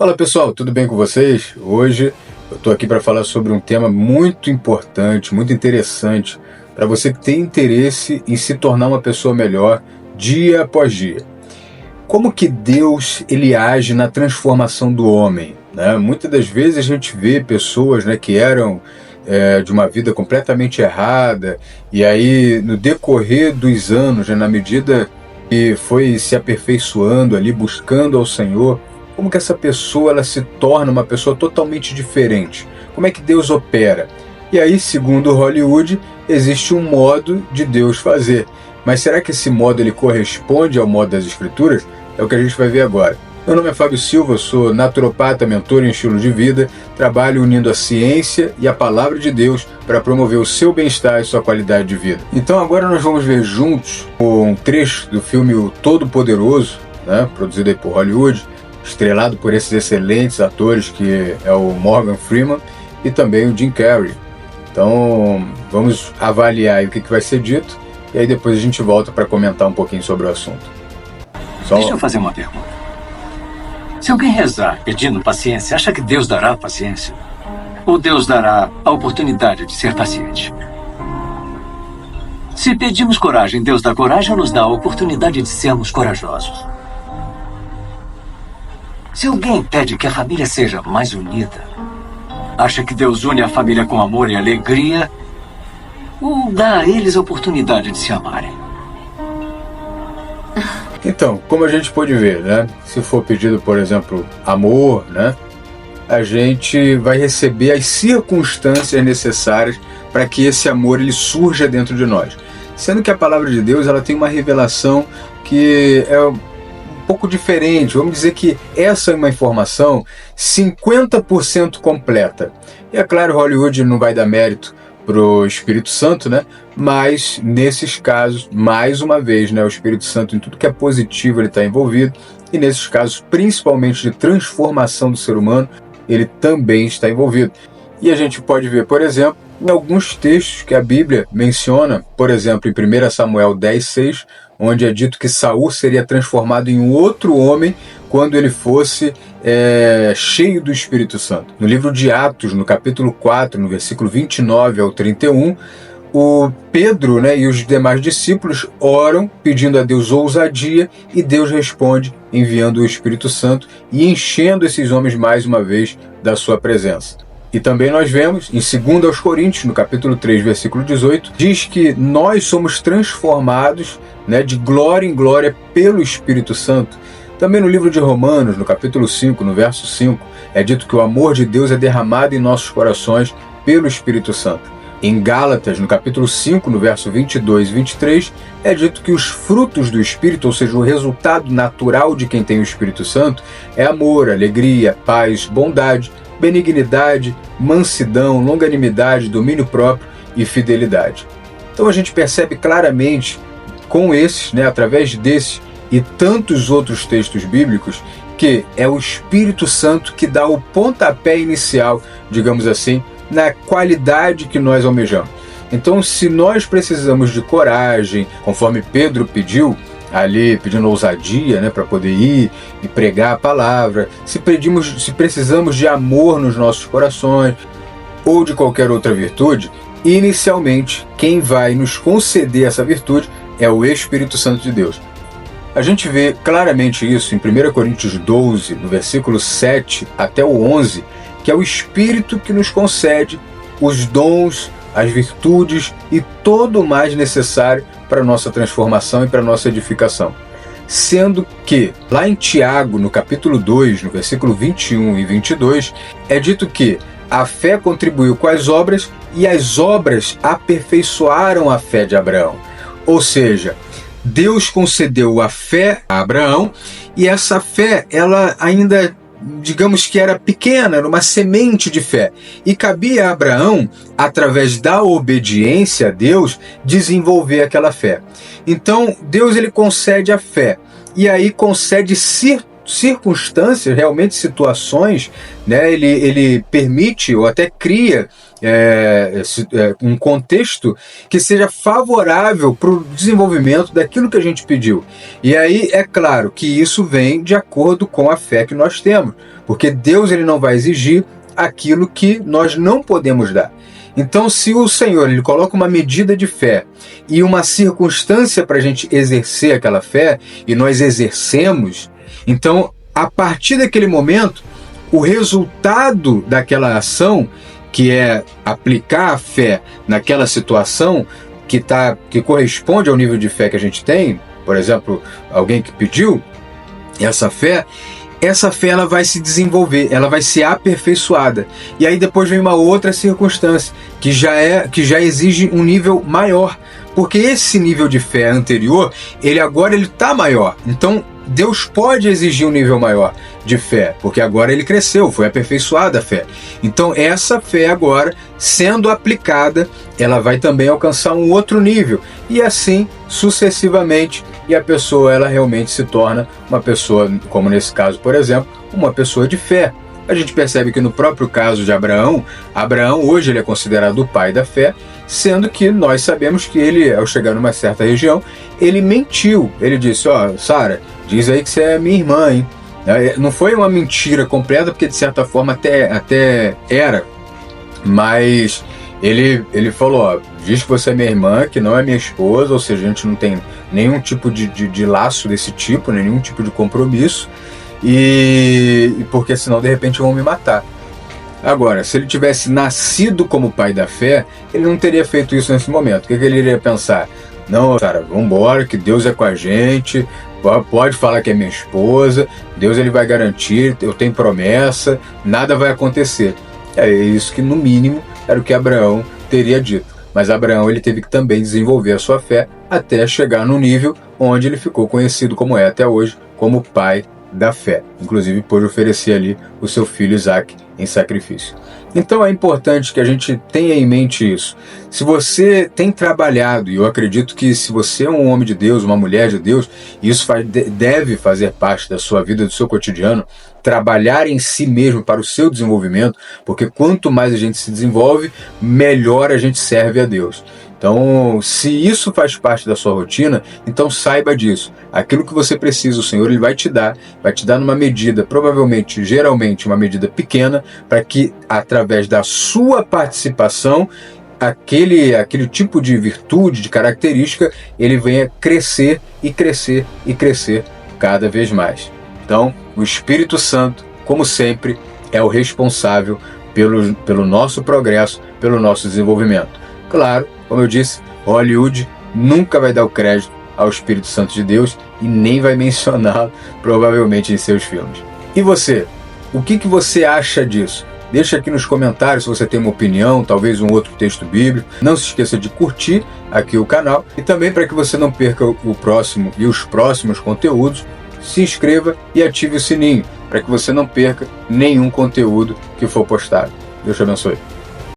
Fala pessoal, tudo bem com vocês? Hoje eu estou aqui para falar sobre um tema muito importante, muito interessante, para você que tem interesse em se tornar uma pessoa melhor dia após dia. Como que Deus ele age na transformação do homem? Né? Muitas das vezes a gente vê pessoas, né, que eram de uma vida completamente errada, e aí no decorrer dos anos, né, na medida que foi se aperfeiçoando ali, buscando ao Senhor, como que essa pessoa ela se torna uma pessoa totalmente diferente? Como é que Deus opera? E aí, segundo Hollywood, existe um modo de Deus fazer. Mas será que esse modo ele corresponde ao modo das Escrituras? É o que a gente vai ver agora. Meu nome é Fábio Silva, eu sou naturopata, mentor em estilo de vida, trabalho unindo a ciência e a palavra de Deus para promover o seu bem-estar e sua qualidade de vida. Então agora nós vamos ver juntos um trecho do filme O Todo-Poderoso, né, produzido aí por Hollywood, estrelado por esses excelentes atores que é o Morgan Freeman e também o Jim Carrey. Então vamos avaliar aí o que vai ser dito e aí depois a gente volta para comentar um pouquinho sobre o assunto. Deixa eu fazer uma pergunta. Se alguém rezar pedindo paciência, acha que Deus dará paciência? Ou Deus dará a oportunidade de ser paciente? Se pedimos coragem, Deus dá coragem ou nos dá a oportunidade de sermos corajosos? Se alguém pede que a família seja mais unida, acha que Deus une a família com amor e alegria ou dá a eles a oportunidade de se amarem? Então, como a gente pode ver, né? Se for pedido, por exemplo, amor, né? A gente vai receber as circunstâncias necessárias para que esse amor ele surja dentro de nós. Sendo que a palavra de Deus ela tem uma revelação que é um pouco diferente. Vamos dizer que essa é uma informação 50% completa. E é claro, Hollywood não vai dar mérito para o Espírito Santo, né? Mas nesses casos, mais uma vez, né, o Espírito Santo em tudo que é positivo ele está envolvido, e nesses casos, principalmente de transformação do ser humano, ele também está envolvido. E a gente pode ver, por exemplo, em alguns textos que a Bíblia menciona, por exemplo, em 1 Samuel 10:6, onde é dito que Saul seria transformado em um outro homem quando ele fosse cheio do Espírito Santo. No livro de Atos, no capítulo 4, no versículo 29 ao 31, o Pedro, né, e os demais discípulos oram pedindo a Deus ousadia e Deus responde enviando o Espírito Santo e enchendo esses homens mais uma vez da sua presença. E também nós vemos em 2 aos Coríntios, no capítulo 3, versículo 18, diz que nós somos transformados, né, de glória em glória pelo Espírito Santo. Também no livro de Romanos, no capítulo 5, no verso 5, é dito que o amor de Deus é derramado em nossos corações pelo Espírito Santo. Em Gálatas, no capítulo 5, no verso 22 e 23, é dito que os frutos do Espírito, ou seja, o resultado natural de quem tem o Espírito Santo, é amor, alegria, paz, bondade, benignidade, mansidão, longanimidade, domínio próprio e fidelidade. Então a gente percebe claramente com esses, né, através desses e tantos outros textos bíblicos, que é o Espírito Santo que dá o pontapé inicial, digamos assim, na qualidade que nós almejamos. Então, se nós precisamos de coragem, conforme Pedro pediu, ali pedindo ousadia, né, para poder ir e pregar a palavra, se precisamos de amor nos nossos corações ou de qualquer outra virtude, inicialmente quem vai nos conceder essa virtude é o Espírito Santo de Deus. A gente vê claramente isso em 1 Coríntios 12, no versículo 7 até o 11, que é o Espírito que nos concede os dons, as virtudes e todo o mais necessário para a nossa transformação e para a nossa edificação. Sendo que, lá em Tiago, no capítulo 2, no versículo 21 e 22, é dito que a fé contribuiu com as obras e as obras aperfeiçoaram a fé de Abraão. Ou seja, Deus concedeu a fé a Abraão e essa fé, ela ainda, digamos que era pequena, era uma semente de fé. E cabia a Abraão, através da obediência a Deus, desenvolver aquela fé. Então, Deus ele concede a fé. E aí concede circunstâncias, realmente situações, né? Ele permite ou até cria um contexto que seja favorável para o desenvolvimento daquilo que a gente pediu. E aí é claro que isso vem de acordo com a fé que nós temos. porque Deus ele não vai exigir aquilo que nós não podemos dar. Então, se o Senhor ele coloca uma medida de fé e uma circunstância para a gente exercer aquela fé, e nós exercemos, então, a partir daquele momento, o resultado daquela ação, que é aplicar a fé naquela situação que corresponde ao nível de fé que a gente tem, por exemplo, alguém que pediu essa fé ela vai se desenvolver, ela vai ser aperfeiçoada. E aí depois vem uma outra circunstância, que já exige um nível maior, porque esse nível de fé anterior, ele está maior. Então Deus pode exigir um nível maior de fé, porque agora ele cresceu, foi aperfeiçoada a fé. Então essa fé agora, sendo aplicada, ela vai também alcançar um outro nível, e assim sucessivamente, e a pessoa ela realmente se torna uma pessoa, como nesse caso, por exemplo, uma pessoa de fé. A gente percebe que no próprio caso de Abraão hoje ele é considerado o pai da fé, sendo que nós sabemos que ele, ao chegar numa certa região, ele mentiu. Ele disse, Sara, diz aí que você é minha irmã, hein? Não foi uma mentira completa, porque de certa forma até era, mas ele falou, diz que você é minha irmã, que não é minha esposa, ou seja, a gente não tem nenhum tipo de laço desse tipo, nenhum tipo de compromisso, e porque senão de repente vão me matar. Agora, se ele tivesse nascido como pai da fé, ele não teria feito isso nesse momento. O que ele iria pensar? Não, Sara, vamos embora, que Deus é com a gente, pode falar que é minha esposa, Deus ele vai garantir, eu tenho promessa, nada vai acontecer. É isso que no mínimo era o que Abraão teria dito. Mas Abraão ele teve que também desenvolver a sua fé até chegar no nível onde ele ficou conhecido como é até hoje, como pai da fé. Inclusive pôde oferecer ali o seu filho Isaac em sacrifício. Então é importante que a gente tenha em mente isso. Se você tem trabalhado, e eu acredito que se você é um homem de Deus, uma mulher de Deus, isso deve fazer parte da sua vida, do seu cotidiano, trabalhar em si mesmo para o seu desenvolvimento, porque quanto mais a gente se desenvolve, melhor a gente serve a Deus. Então, se isso faz parte da sua rotina, então saiba disso. Aquilo que você precisa, o Senhor ele vai te dar numa medida, provavelmente, geralmente, uma medida pequena, para que, através da sua participação, aquele tipo de virtude, de característica, ele venha crescer e crescer e crescer cada vez mais. Então, o Espírito Santo, como sempre, é o responsável pelo nosso progresso, pelo nosso desenvolvimento. Claro, como eu disse, Hollywood nunca vai dar o crédito ao Espírito Santo de Deus e nem vai mencioná-lo provavelmente em seus filmes. E você? O que você acha disso? Deixa aqui nos comentários se você tem uma opinião, talvez um outro texto bíblico. Não se esqueça de curtir aqui o canal e também, para que você não perca o próximo e os próximos conteúdos, se inscreva e ative o sininho para que você não perca nenhum conteúdo que for postado. Deus te abençoe.